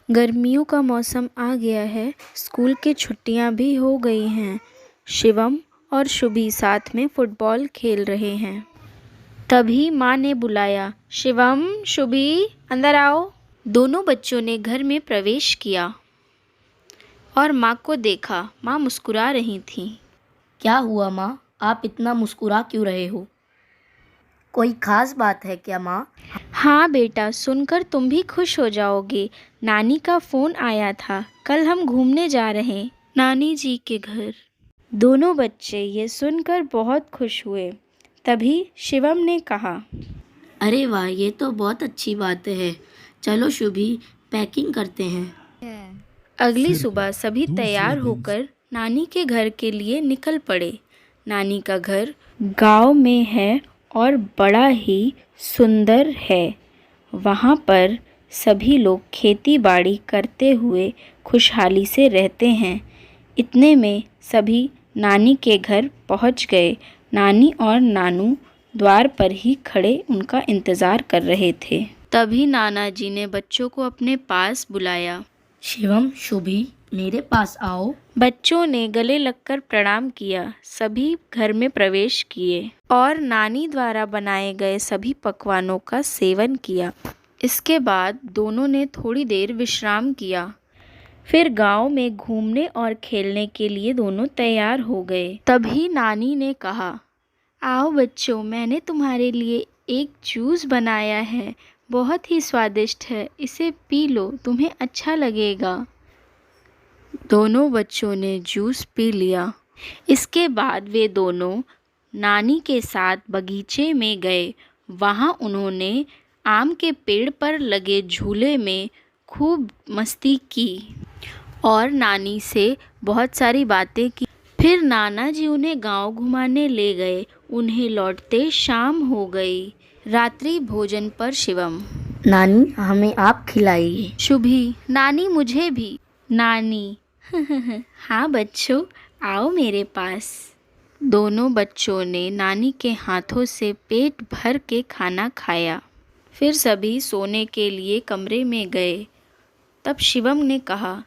गर्मियों का मौसम आ गया है, स्कूल की छुट्टियां भी हो गई हैं। शिवम और शुभी साथ में फुटबॉल खेल रहे हैं। तभी माँ ने बुलाया, शिवम, शुभी, अंदर आओ। दोनों बच्चों ने घर में प्रवेश किया और माँ को देखा। माँ मुस्कुरा रही थीं। क्या हुआ माँ, आप इतना मुस्कुरा क्यों रहे हो? कोई खास बात है क्या माँ? हाँ बेटा, सुनकर तुम भी खुश हो जाओगे। नानी का फ़ोन आया था, कल हम घूमने जा रहे हैं नानी जी के घर। दोनों बच्चे ये सुनकर बहुत खुश हुए। तभी शिवम ने कहा, अरे वाह, ये तो बहुत अच्छी बात है। चलो शुभी, पैकिंग करते हैं। अगली सुबह सभी तैयार होकर नानी के घर के लिए निकल पड़े। नानी का घर गांव में है और बड़ा ही सुंदर है। वहाँ पर सभी लोग खेती बाड़ी करते हुए खुशहाली से रहते हैं। इतने में सभी नानी के घर पहुँच गए। नानी और नानू द्वार पर ही खड़े उनका इंतज़ार कर रहे थे। तभी नाना जी ने बच्चों को अपने पास बुलाया। शिवम, शुभी, मेरे पास आओ। बच्चों ने गले लगकर प्रणाम किया। सभी घर में प्रवेश किए और नानी द्वारा बनाए गए सभी पकवानों का सेवन किया। इसके बाद दोनों ने थोड़ी देर विश्राम किया। फिर गांव में घूमने और खेलने के लिए दोनों तैयार हो गए। तभी नानी ने कहा, आओ बच्चों, मैंने तुम्हारे लिए एक जूस बनाया है। बहुत ही स्वादिष्ट है, इसे पी लो, तुम्हें अच्छा लगेगा। दोनों बच्चों ने जूस पी लिया। इसके बाद वे दोनों नानी के साथ बगीचे में गए। वहाँ उन्होंने आम के पेड़ पर लगे झूले में खूब मस्ती की और नानी से बहुत सारी बातें की। फिर नाना जी उन्हें गांव घुमाने ले गए। उन्हें लौटते शाम हो गई। रात्रि भोजन पर शिवम, नानी, हमें आप खिलाइए। शुभी, नानी मुझे भी। नानी, हाँ बच्चों, आओ मेरे पास। दोनों बच्चों ने नानी के हाथों से पेट भर के खाना खाया। फिर सभी सोने के लिए कमरे में गए। तब शिवम ने कहा,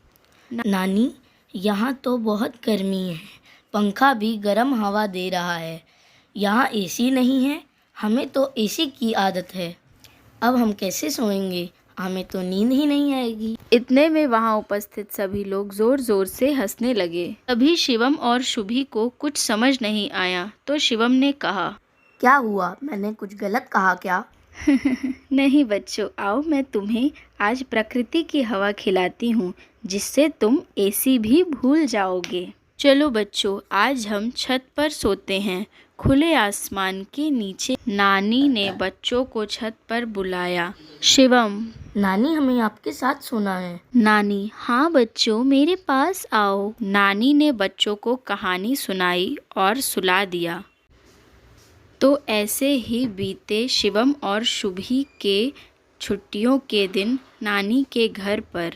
नानी, यहाँ तो बहुत गर्मी है, पंखा भी गर्म हवा दे रहा है। यहाँ एसी नहीं है, हमें तो एसी की आदत है। अब हम कैसे सोएंगे? हमें तो नींद ही नहीं आएगी। इतने में वहाँ उपस्थित सभी लोग जोर जोर से हंसने लगे। तभी शिवम और शुभी को कुछ समझ नहीं आया तो शिवम ने कहा, क्या हुआ? मैंने कुछ गलत कहा क्या? नहीं बच्चों, आओ मैं तुम्हें आज प्रकृति की हवा खिलाती हूँ, जिससे तुम एसी भी भूल जाओगे। चलो बच्चों, आज हम छत पर सोते हैं, खुले आसमान के नीचे। नानी ने बच्चों को छत पर बुलाया। शिवम, नानी, हमें आपके साथ सोना है। नानी, हाँ बच्चों, मेरे पास आओ। नानी ने बच्चों को कहानी सुनाई और सुला दिया। तो ऐसे ही बीते शिवम और शुभी के छुट्टियों के दिन नानी के घर पर।